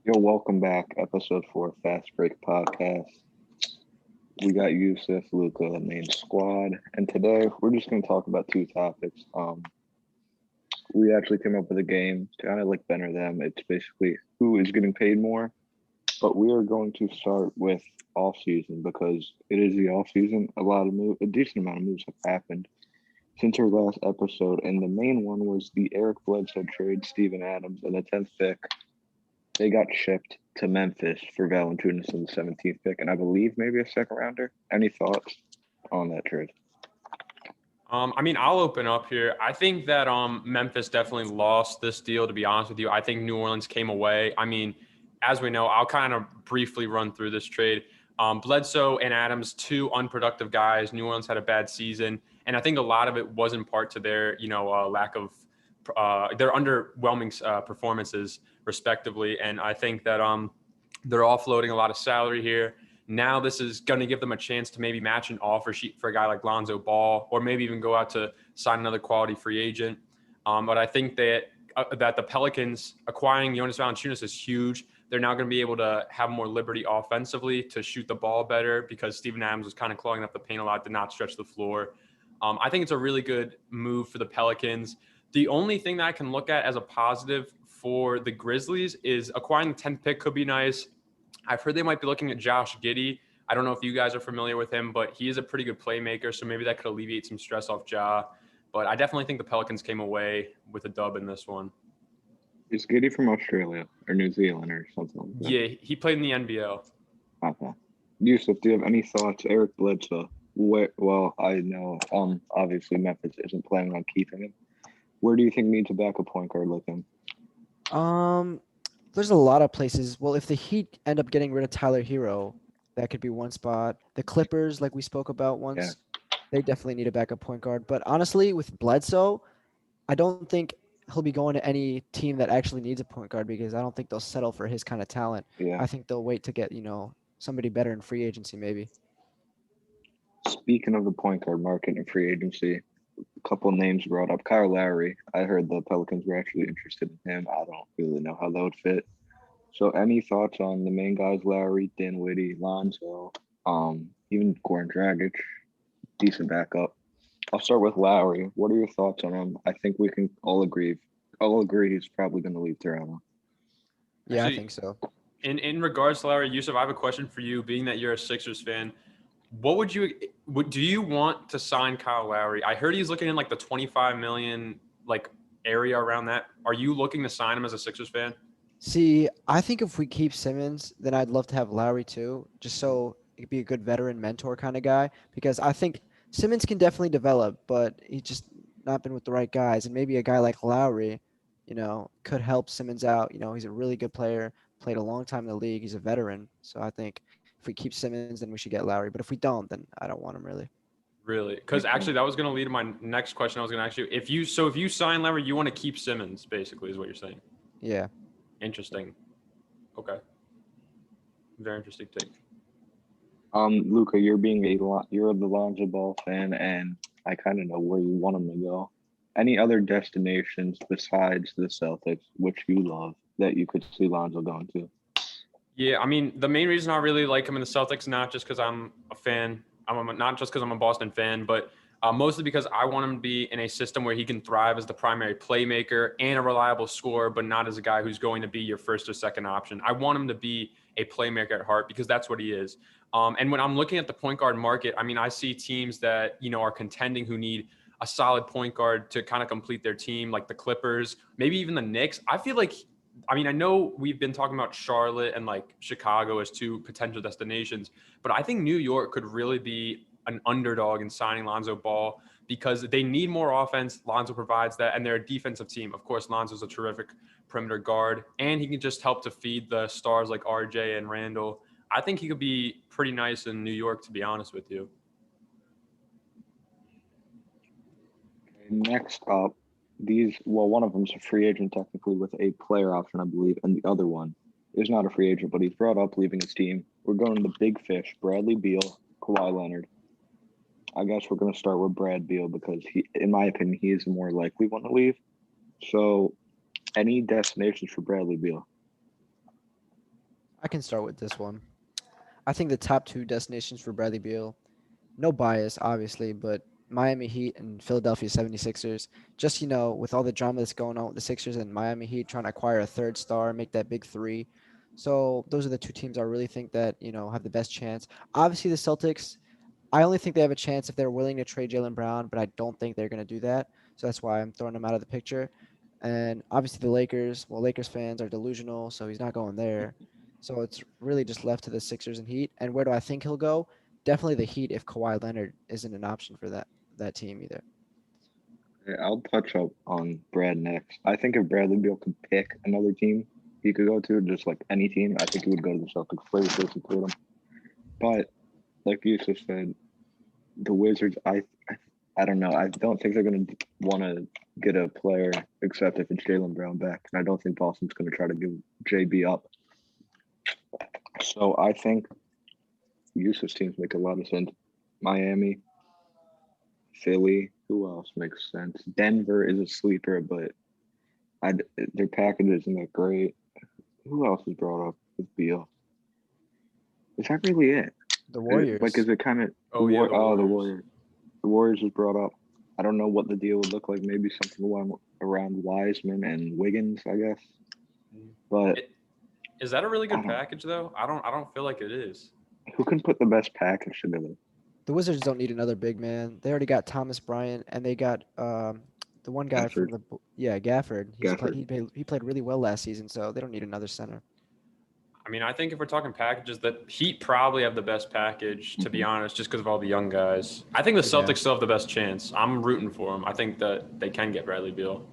Yo, welcome back. Episode 4, Fast Break Podcast. We got Yusuf, Luca, the main squad. And today we're just going to talk about two topics. We actually came up with a game to kind of like better them. It's basically who is getting paid more. But we are going to start with off season because it is the off season. A decent amount of moves have happened since our last episode. And the main one was the Eric Bledsoe trade, Steven Adams, and the 10th pick. They got shipped to Memphis for Valanciunas in the 17th pick, and I believe maybe a second rounder. Any thoughts on that trade? I'll open up here. I think that Memphis definitely lost this deal, to be honest with you. I think New Orleans came away. As we know, I'll kind of briefly run through this trade. Bledsoe and Adams, two unproductive guys. New Orleans had a bad season, and I think a lot of it was in part to their, lack of their underwhelming performances, respectively. And I think that they're offloading a lot of salary here. Now this is going to give them a chance to maybe match an offer sheet for a guy like Lonzo Ball, or maybe even go out to sign another quality free agent. But I think that the Pelicans acquiring Jonas Valanciunas is huge. They're now going to be able to have more liberty offensively to shoot the ball better because Steven Adams was kind of clogging up the paint a lot, did not stretch the floor. I think it's a really good move for the Pelicans. The only thing that I can look at as a positive for the Grizzlies is acquiring the 10th pick could be nice. I've heard they might be looking at Josh Giddey. I don't know if you guys are familiar with him, but he is a pretty good playmaker, so maybe that could alleviate some stress off Ja. But I definitely think the Pelicans came away with a dub in this one. Is Giddy from Australia or New Zealand or something like that? Yeah, he played in the NBL. Okay. Yusuf, do you have any thoughts? Eric Bledsoe. Well, I know, obviously Memphis isn't planning on keeping him. Where do you think needs a backup point guard like him? Um, there's a lot of places. Well, if the Heat end up getting rid of Tyler Hero, that could be one spot. The Clippers, like we spoke about once, they definitely need a backup point guard. But honestly, with Bledsoe, I don't think he'll be going to any team that actually needs a point guard because I don't think they'll settle for his kind of talent. Yeah. I think they'll wait to get, somebody better in free agency maybe. Speaking of the point guard market and free agency, a couple of names brought up. Kyle Lowry. I heard the Pelicans were actually interested in him. I don't really know how that would fit. So, any thoughts on the main guys? Lowry, Dinwiddie, Lonzo, even Goran Dragic, decent backup. I'll start with Lowry. What are your thoughts on him? I think we can all agree. He's probably going to leave Toronto. Yeah, Actually, I think so. In regards to Larry Yusuf, I have a question for you. Being that you're a Sixers fan, do you want to sign Kyle Lowry? I heard he's looking in like the 25 million area around that. Are you looking to sign him as a Sixers fan? See, I think if we keep Simmons, then I'd love to have Lowry too, just so he could be a good veteran mentor kind of guy. Because I think Simmons can definitely develop, but he's just not been with the right guys. And maybe a guy like Lowry, could help Simmons out. He's a really good player, played a long time in the league. He's a veteran. So I think if we keep Simmons, then we should get Lowry. But if we don't, then I don't want him really. Really? Because actually, that was going to lead to my next question. I was going to ask you if you sign Lowry, you want to keep Simmons, basically, is what you're saying. Yeah. Interesting. Okay. Very interesting take. Luca, you're the Lonzo Ball fan, and I kind of know where you want him to go. Any other destinations besides the Celtics, which you love, that you could see Lonzo going to? Yeah, the main reason I really like him in the Celtics, not just because I'm a fan, not just because I'm a Boston fan, but mostly because I want him to be in a system where he can thrive as the primary playmaker and a reliable scorer, but not as a guy who's going to be your first or second option. I want him to be a playmaker at heart because that's what he is. And when I'm looking at the point guard market, I see teams that, are contending who need a solid point guard to kind of complete their team, like the Clippers, maybe even the Knicks. I feel like, I know we've been talking about Charlotte and like Chicago as two potential destinations, but I think New York could really be an underdog in signing Lonzo Ball because they need more offense. Lonzo provides that, and they're a defensive team. Of course, Lonzo's a terrific perimeter guard, and he can just help to feed the stars like RJ and Randall. I think he could be pretty nice in New York, to be honest with you. Next up, one of them's a free agent technically with a player option, I believe, and the other one is not a free agent, but he's brought up leaving his team. We're going to the big fish, Bradley Beal, Kawhi Leonard. I guess we're going to start with Brad Beal because in my opinion, he is the more likely one to leave. So, any destinations for Bradley Beal? I can start with this one. I think the top two destinations for Bradley Beal, no bias, obviously, but Miami Heat and Philadelphia 76ers. Just, with all the drama that's going on with the Sixers and Miami Heat trying to acquire a third star, make that big three. So those are the two teams I really think that, have the best chance. Obviously, the Celtics, I only think they have a chance if they're willing to trade Jalen Brown, but I don't think they're going to do that. So that's why I'm throwing them out of the picture. And obviously, the Lakers, well, Lakers fans are delusional, so he's not going there. So it's really just left to the Sixers and Heat. And where do I think he'll go? Definitely the Heat if Kawhi Leonard isn't an option for that team either. Yeah, I'll touch up on Brad next. I think if Bradley Beal could pick another team he could go to, just like any team, I think he would go to the Celtics. Players basically him. But like you just said, the Wizards, I don't know. I don't think they're going to want to get a player except if it's Jalen Brown back. And I don't think Boston's going to try to give JB up. So I think useless teams make a lot of sense. Miami, Philly, who else makes sense? Denver is a sleeper, but their package isn't that great. Who else is brought up with Beal? Is that really it? The Warriors. Like, is it kind of? The The Warriors. Warriors. The Warriors was brought up. I don't know what the deal would look like. Maybe something around Wiseman and Wiggins, I guess. But Is that a really I good don't- package though? I don't feel like it is. who can put the best package together? The Wizards don't need another big man. They already got Thomas Bryant, and they got the one guy from Gafford. Gafford. He played really well last season, so they don't need another center. I mean, I think if we're talking packages, the Heat probably have the best package, to be honest, just because of all the young guys. I think the Celtics Yeah. still have the best chance. I'm rooting for them. I think that they can get Bradley Beal.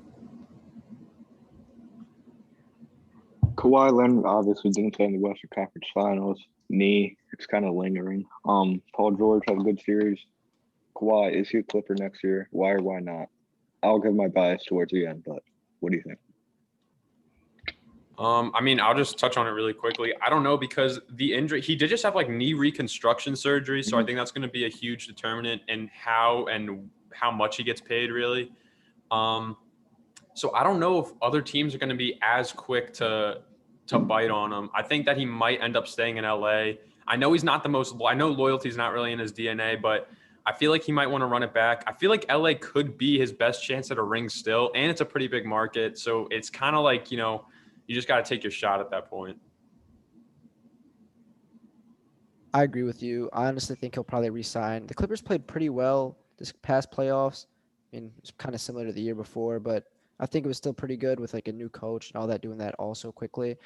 Kawhi Leonard obviously didn't play in the Western Conference Finals. Knee, it's kind of lingering. Paul George had a good series. Kawhi, is he a Clipper next year? Why or why not? I'll give my bias towards the end, but what do you think? I mean, I'll just touch on it really quickly. I don't know because the injury, he did just have like knee reconstruction surgery. So I think that's going to be a huge determinant in how much he gets paid really. So I don't know if other teams are going to be as quick to bite on him. I think that he might end up staying in LA. I know he's not I know loyalty is not really in his DNA, but I feel like he might want to run it back. I feel like LA could be his best chance at a ring still, and it's a pretty big market. So it's kind of like, you just got to take your shot at that point. I agree with you. I honestly think he'll probably resign. The Clippers played pretty well this past playoffs. I mean, it's kind of similar to the year before, but I think it was still pretty good with like a new coach and all that doing that also quickly.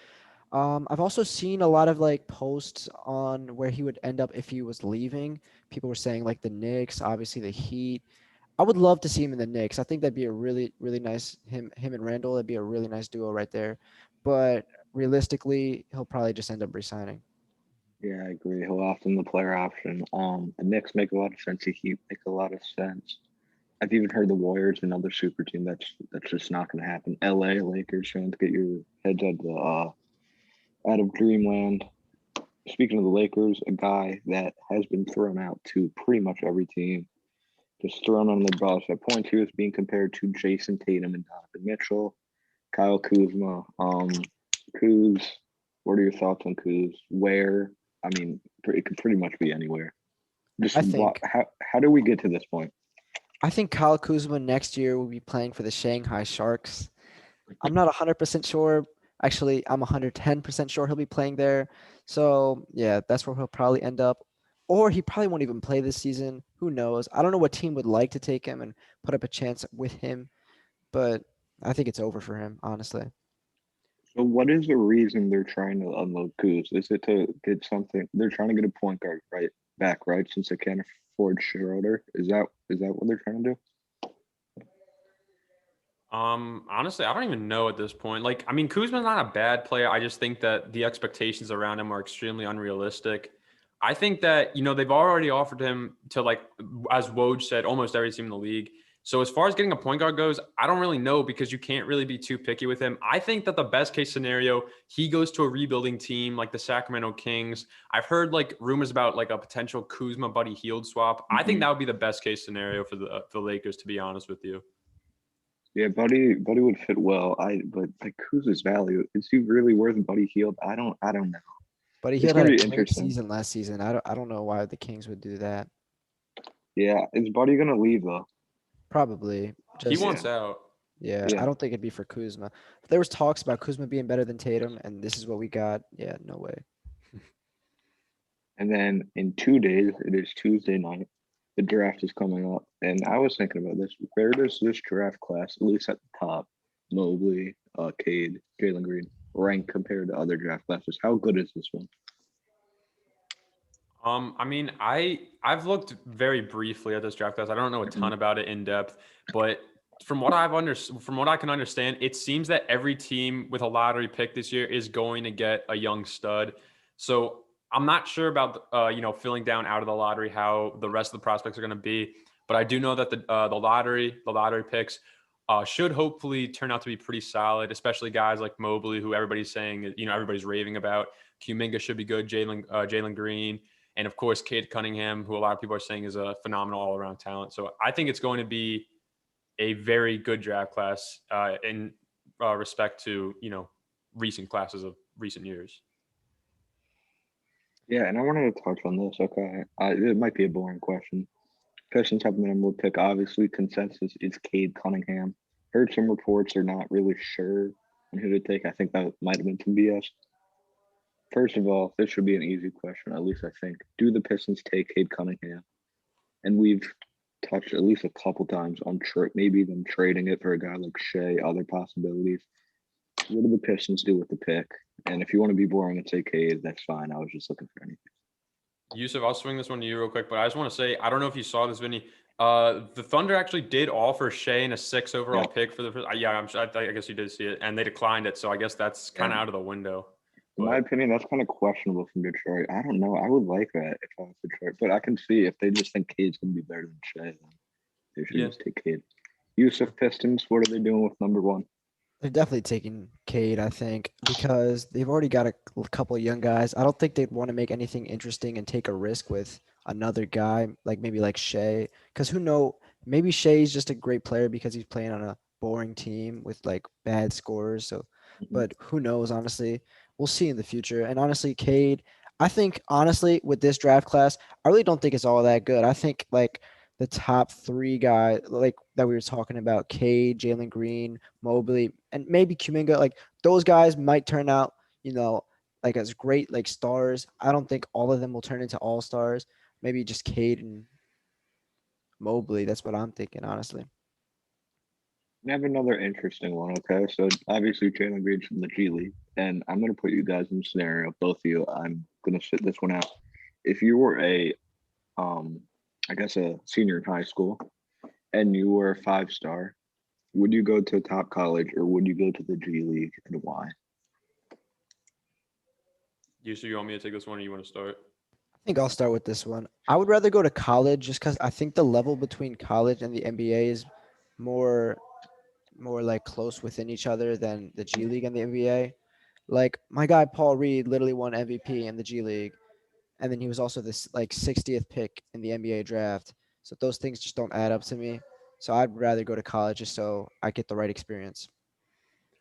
I've also seen a lot of like posts on where he would end up if he was leaving. People were saying like the Knicks, obviously the Heat. I would love to see him in the Knicks. I think that'd be a really, really nice him and Randall. That'd be a really nice duo right there. But realistically, he'll probably just end up resigning. Yeah, I agree. He'll often the player option. The Knicks make a lot of sense. The Heat make a lot of sense. I've even heard the Warriors, another super team. That's just not going to happen. LA Lakers fans, get your heads out of dreamland. Speaking of the Lakers, a guy that has been thrown out to pretty much every team, just thrown on the bus. At point two is being compared to Jason Tatum and Donovan Mitchell, Kyle Kuzma. Kuz, what are your thoughts on Kuz? Where? I mean, it could pretty much be anywhere. Just I think how do we get to this point? I think Kyle Kuzma next year will be playing for the Shanghai Sharks. I'm not 100% sure. Actually, I'm 110% sure he'll be playing there. So, yeah, that's where he'll probably end up. Or he probably won't even play this season. Who knows? I don't know what team would like to take him and put up a chance with him, but I think it's over for him, honestly. So what is the reason they're trying to unload Kuz? Is it to get something? They're trying to get a point guard back, right? Since they can't afford Schroeder. Is that what they're trying to do? Honestly, I don't even know at this point. Like, I mean, Kuzma's not a bad player. I just think that the expectations around him are extremely unrealistic. I think that, they've already offered him to, like, as Woj said, almost every team in the league. So as far as getting a point guard goes, I don't really know because you can't really be too picky with him. I think that the best case scenario, he goes to a rebuilding team like the Sacramento Kings. I've heard like rumors about like a potential Kuzma Buddy Hield swap. I think that would be the best case scenario for the Lakers, to be honest with you. Yeah, Buddy would fit well. But like Kuz's value, is he really worth Buddy Hield? I don't know. But he It's had gonna a be great interesting. season last season. I don't know why the Kings would do that. Yeah, is Buddy gonna leave though? Probably He just wants out. yeah. I Yeah. don't think it'd be for Kuzma. If there was talks about Kuzma being better than Tatum, and this is what we got. Yeah, no way. And then in 2 days, it is Tuesday night. The draft is coming up, and I was thinking about this. Where does this draft class, at least at the top, Mobley, Cade, Jalen Green, rank compared to other draft classes? How good is this one? I mean, I've looked very briefly at this draft class. I don't know a ton about it in depth, but from what from what I can understand, it seems that every team with a lottery pick this year is going to get a young stud. So I'm not sure about filling down out of the lottery how the rest of the prospects are going to be, but I do know that the lottery picks should hopefully turn out to be pretty solid, especially guys like Mobley, who everybody's saying everybody's raving about. Kuminga should be good. Jalen Green. And of course, Cade Cunningham, who a lot of people are saying is a phenomenal all-around talent. So I think it's going to be a very good draft class in respect to recent classes of recent years. Yeah, and I wanted to touch on this. Okay, it might be a boring question. Pistons have the number one pick. Obviously, consensus is Cade Cunningham. Heard some reports are not really sure on who to take. I think that might have been some BS. First of all, this should be an easy question, at least I think. Do the Pistons take Cade Cunningham? And we've touched at least a couple times on maybe them trading it for a guy like Shea, other possibilities. What do the Pistons do with the pick? And if you want to be boring and say Cade, that's fine. I was just looking for anything. Yusuf, I'll swing this one to you real quick, but I just want to say, I don't know if you saw this, Vinny. The Thunder actually did offer Shea and a 6 overall pick for the first. I guess you did see it, and they declined it. So I guess that's kind of out of the window. In my opinion, that's kind of questionable from Detroit. I don't know. I would like that if I was Detroit, but I can see if they just think Cade's going to be better than Shea, then they should just take Cade. Yusuf Pistons, what are they doing with number one? They're definitely taking Cade, I think, because they've already got a couple of young guys. I don't think they'd want to make anything interesting and take a risk with another guy, like maybe like Shea. Because maybe Shea's just a great player because he's playing on a boring team with like bad scores. So, but who knows, honestly. We'll see in the future. And honestly, Cade, I think, honestly, with this draft class, I really don't think it's all that good. I think like the top three guys, like that we were talking about, Cade, Jalen Green, Mobley, and maybe Kuminga, like those guys might turn out, like as great like stars. I don't think all of them will turn into all stars. Maybe just Cade and Mobley. That's what I'm thinking, honestly. I have another interesting one. Okay, so obviously Jalen Green's from the G League, and I'm gonna put you guys in a scenario. Both of you, I'm gonna sit this one out. If you were I guess a senior in high school, and you were a 5-star, would you go to a top college or would you go to the G League, and why? Yusuf, you want me to take this one, or you want to start? I think I'll start with this one. I would rather go to college just because I think the level between college and the NBA is more like close within each other than the G League and the NBA. Like my guy Paul Reed literally won MVP in the G League, and then he was also this like 60th pick in the NBA draft. So those things just don't add up to me. So I'd rather go to college just so I get the right experience.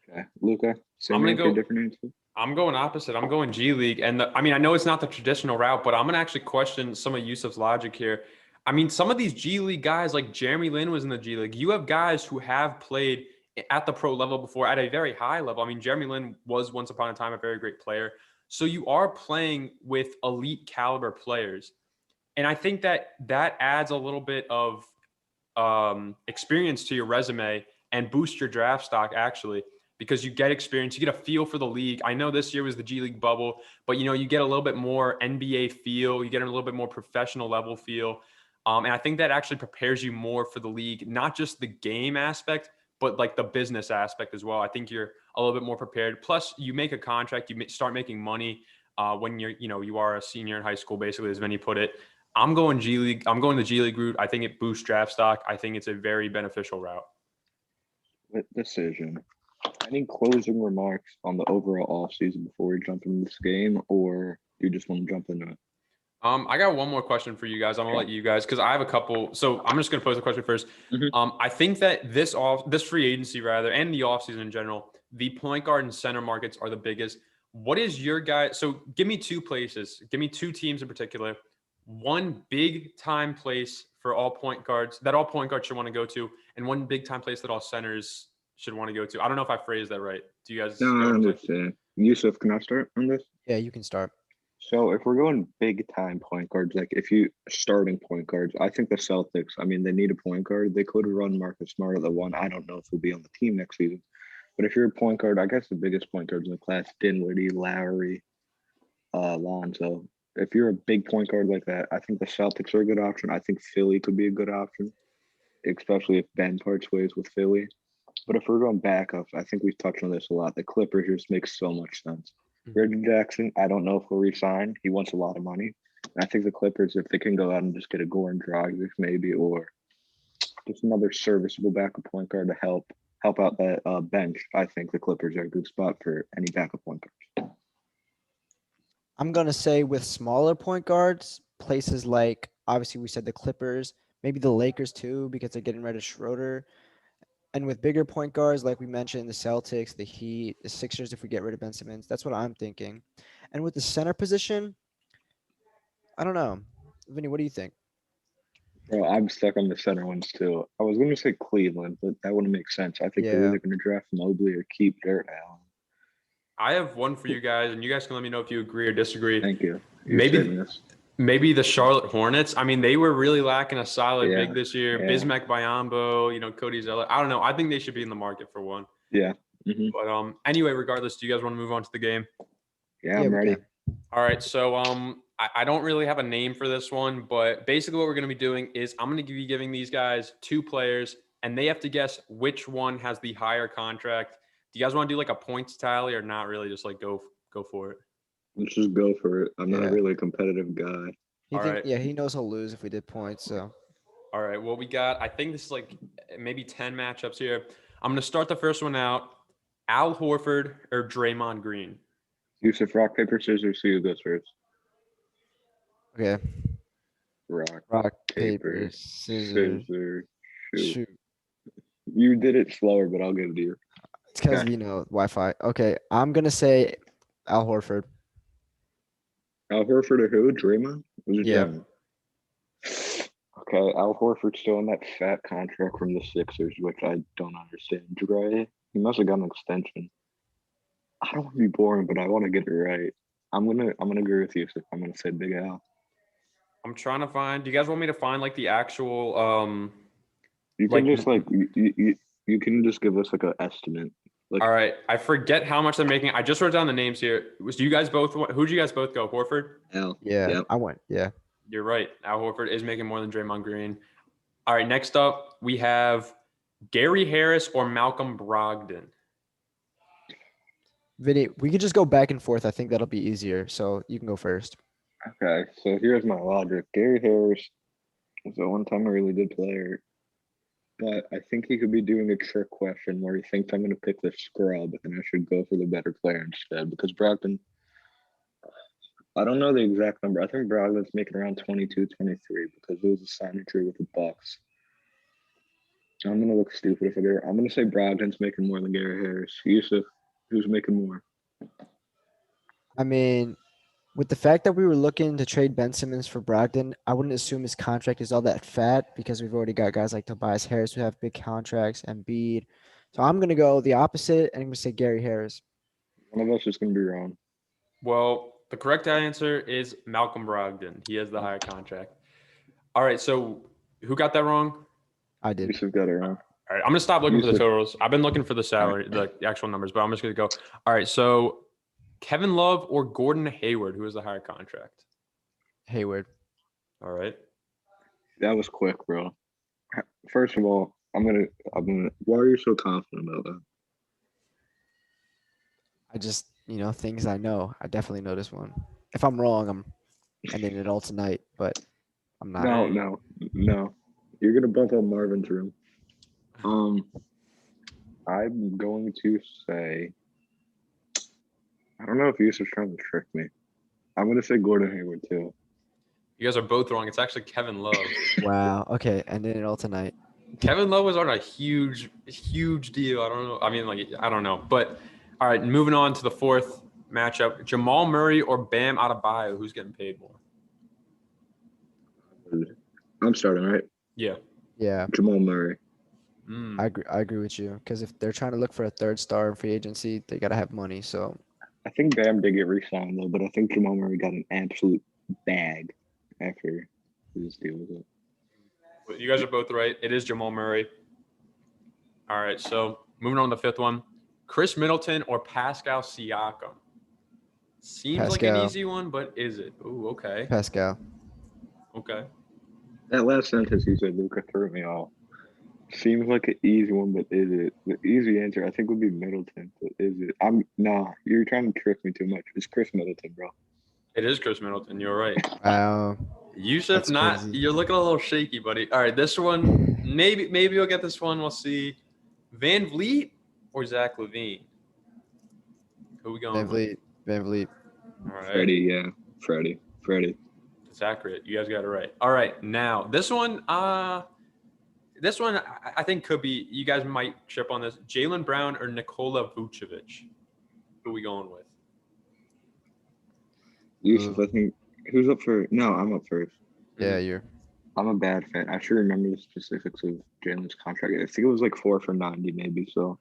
Okay, Luca, I'm same gonna answer, go. different answer. I'm going opposite. I'm going G League, and I mean, I know it's not the traditional route, but I'm gonna actually question some of Yusuf's logic here. I mean, some of these G League guys, like Jeremy Lin, was in the G League. You have guys who have played at the pro level before, at a very high level. I mean, Jeremy Lin was once upon a time a very great player. So you are playing with elite caliber players, and I think that adds a little bit of experience to your resume and boost your draft stock actually, because you get experience, you get a feel for the league. I know this year was the G League bubble, but you get a little bit more NBA feel, you get a little bit more professional level feel. And I think that actually prepares you more for the league, not just the game aspect, but like the business aspect as well. I think you're a little bit more prepared. Plus, you make a contract, you start making money when you are a senior in high school, basically, as Vinny put it. I'm going G League. I'm going the G League route. I think it boosts draft stock. I think it's a very beneficial route. What decision? Any closing remarks on the overall offseason before we jump into this game, or do you just want to jump into it? I got one more question for you guys. I'm gonna let you guys, because I have a couple. So I'm just gonna pose the question first. I think that this free agency rather, and the offseason in general, the point guard and center markets are the biggest. What is your guy? So give me two places. Give me two teams in particular. One big time place for all point guards that all point guards should want to go to, and one big time place that all centers should want to go to. I don't know if I phrased that right. Do you guys No, know I what I'm saying? understand. Yusuf, can I start on this? Yeah, you can start. So if we're going big time point guards, like if you starting point guards, I think the Celtics, I mean, they need a point guard. They could run Marcus Smart at the one. I don't know if he'll be on the team next season. But if you're a point guard, I guess the biggest point guards in the class, Dinwiddie, Lowry, Lonzo. If you're a big point guard like that, I think the Celtics are a good option. I think Philly could be a good option, especially if Ben parts ways with Philly. But if we're going backup, I think we've touched on this a lot. The Clippers just make so much sense. Reggie Jackson, I don't know if he'll resign. He wants a lot of money. And I think the Clippers, if they can go out and just get a Goran Dragic maybe, or just another serviceable backup point guard to help out that bench, I think the Clippers are a good spot for any backup point guard. I'm going to say with smaller point guards, places like, obviously we said the Clippers, maybe the Lakers too, because they're getting rid of Schroeder. And with bigger point guards, like we mentioned, the Celtics, the Heat, the Sixers, if we get rid of Ben Simmons, that's what I'm thinking. And with the center position, I don't know. Vinny, what do you think? Bro, I'm stuck on the center ones too. I was going to say Cleveland, but that wouldn't make sense. I think they're Yeah. either going to draft Mobley or keep Jarrett Allen. I have one for you guys, and you guys can let me know if you agree or disagree. Thank you. You're saving us. Maybe the Charlotte Hornets. I mean, they were really lacking a solid Yeah, big this year. yeah. Bismack Biyombo, Cody Zeller. I don't know. I think they should be in the market for one. Yeah. Mm-hmm. But anyway, regardless, do you guys want to move on to the game? Yeah, I'm we ready. can. All right. So I don't really have a name for this one, but basically what we're going to be doing is I'm going to be giving these guys two players, and they have to guess which one has the higher contract. Do you guys want to do like a points tally or not really? Just like go for it. Let's just go for it. I'm not Yeah. really a competitive guy. Alright. Yeah, he knows he'll lose if we did points. So All right. Well, we got, I think this is like maybe 10 matchups here. I'm going to start the first one out. Al Horford or Draymond Green? Yusuf, rock, paper, scissors. See who goes first. okay, Rock, paper, scissors, shoot. shoot. You did it slower, but I'll give it to you. It's because Okay. Wi-Fi. Okay, I'm gonna say Al Horford. Al Horford or who? Draymond? Was it Yeah. Draymond? Okay, Al Horford's still in that fat contract from the Sixers, which I don't understand. Dre, he must have got an extension. I don't want to be boring, but I want to get it right. I'm gonna agree with you. I'm gonna say Big Al. I'm trying to find, do you guys want me to find like the actual, You can Like- just like you can just give us like an estimate. Like all right. I forget how much they're making. I just wrote down the names here. Who'd you guys both go? Horford? Al. Yeah, Yep. I went. Yeah, You're right. Al Horford is making more than Draymond Green. All right. Next up, we have Gary Harris or Malcolm Brogdon. Vinny, we could just go back and forth. I think that'll be easier. So you can go first. Okay, so here's my logic. Gary Harris was a one-time a really good player, but I think he could be doing a trick question where he thinks I'm going to pick the scrub and I should go for the better player instead because Brogdon, I don't know the exact number. I think Brogdon's making around 22, 23 because it was a signing tree with the Bucks. I'm going to look stupid if I get it. I'm going to say Brogdon's making more than Gary Harris. Yusuf, who's making more? I mean, with the fact that we were looking to trade Ben Simmons for Brogdon, I wouldn't assume his contract is all that fat because we've already got guys like Tobias Harris who have big contracts and Embiid. So I'm gonna go the opposite, and I'm gonna say Gary Harris. One of us is going to be wrong. Well, the correct answer is Malcolm Brogdon. He has the higher contract. All right. So who got that wrong? I did. Yusuf got it wrong. All right. I'm going to stop looking for the Yusuf. totals. I've been looking for the salary, the actual numbers, but I'm just going to go. All right. So Kevin Love or Gordon Hayward, who has the higher contract? Hayward. All right. That was quick, bro. First of all, I'm gonna. Why are you so confident about that? I just, things I know. I definitely know this one. If I'm wrong, I'm ending it all tonight, but I'm not. No. You're gonna bump on Marvin's room. I'm going to say. I don't know if Yusuf's trying to trick me. I'm gonna say Gordon Hayward too. You guys are both wrong. It's actually Kevin Love. Wow. Okay, ending it all tonight. Kevin Love was on a huge deal. I don't know. I mean, I don't know. But all right, moving on to the fourth matchup: Jamal Murray or Bam Adebayo. Who's getting paid more? I'm starting, right? Yeah. Yeah, Jamal Murray. I agree with you. Because if they're trying to look for a third star in free agency, they gotta have money. So I think Bam did get re-signed though, but I think Jamal Murray got an absolute bag after his deal was up. But you guys are both right. It is Jamal Murray. All right, so moving on to the fifth one: Chris Middleton or Pascal Siakam. Seems like an Pascal. easy one, but is it? Ooh, okay. Pascal. Okay. That last sentence you said, Luca, threw me off. Seems like an easy one, but is it? The easy answer I think would be Middleton, but is it? You're trying to trick me too much. It's Chris Middleton, bro. It is Chris Middleton. You're right. Wow. Yusuf, That's crazy. you're looking a little shaky, buddy. All right, this one, maybe you'll get this one. We'll see. Van Vliet or Zach LaVine? Who we going Van with? Vliet. Van Vliet. All right. Freddie, yeah. Freddie. It's accurate. You guys got it right. All right, now this one I think could be. You guys might trip on this. Jaylen Brown or Nikola Vucevic? Who we going with? Yusuf, I think who's up for? No, I'm up first. Yeah, you're. I'm a bad fan. I should remember the specifics of Jalen's contract. I think it was like 4 for 90, maybe. So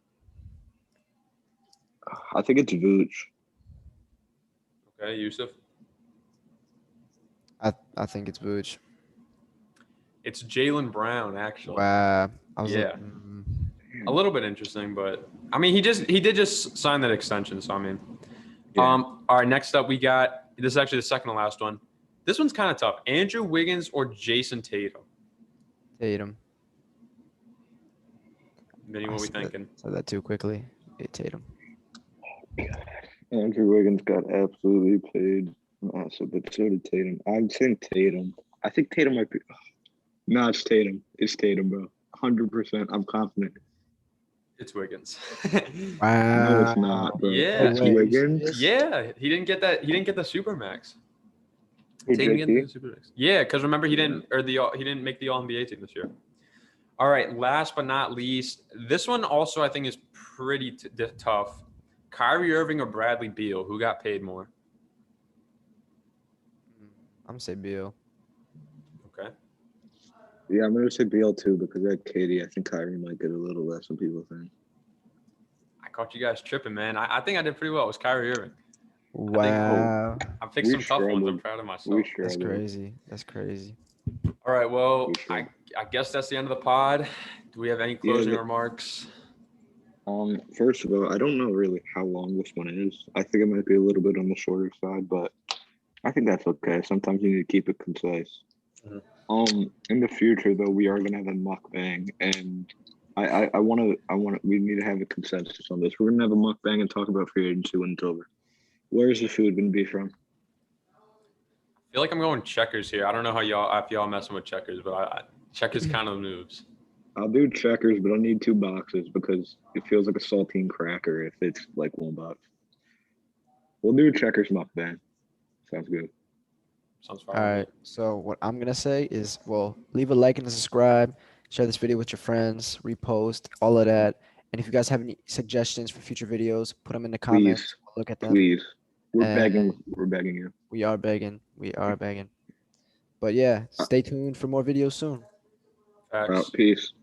I think it's Vooch. Okay, Yusuf. I think it's Vooch. It's Jaylen Brown, actually. Wow. Yeah. A little bit interesting, but I mean, he did just sign that extension. So I mean, Yeah. all right. Next up, we got this is actually the second to last one. This one's kind of tough. Andrew Wiggins or Jason Tatum? Tatum. Vinny, what we thinking? Said that too quickly. Yeah, Tatum. Andrew Wiggins got absolutely paid massive, but so did Tatum. I'm saying Tatum. I think Tatum might be. No, it's Tatum. It's Tatum, bro. 100%. I'm confident. It's Wiggins. Wow. No, it's not, bro. Yeah. It's Wiggins. Yeah, he didn't get that. He didn't get the Supermax. Hey, Tatum JT? didn't get the Supermax. Yeah, because remember he didn't make the All NBA team this year. All right, last but not least, this one also I think is pretty tough. Kyrie Irving or Bradley Beal? Who got paid more? I'm gonna say Beal. Okay. Yeah, I'm gonna say BL too because at Katie, I think Kyrie might get a little less than people think. I caught you guys tripping, man. I think I did pretty well. It was Kyrie Irving. Wow. I picked some tough ones. I'm proud of myself. That's crazy. That's crazy. All right, well, I guess that's the end of the pod. Do we have any closing remarks? First of all, I don't know really how long this one is. I think it might be a little bit on the shorter side, but I think that's okay. Sometimes you need to keep it concise. Mhm. In the future though, we are gonna have a mukbang, and we need to have a consensus on this. We're gonna have a mukbang and talk about free agency when it's over. Where is the food gonna be from? I feel like I'm going Checkers here. I don't know how if y'all messing with Checkers, but Checkers kind of moves. I'll do Checkers, but I'll need 2 boxes because it feels like a saltine cracker if it's like 1 box. We'll do Checkers mukbang. Sounds good. Sounds fine. All right. So what I'm gonna say is, well, leave a like and a subscribe. Share this video with your friends. Repost all of that. And if you guys have any suggestions for future videos, put them in the comments. We'll look at them. Please. We're And- begging. We're begging you. We are begging. But yeah, stay tuned for more videos soon. Facts. Peace.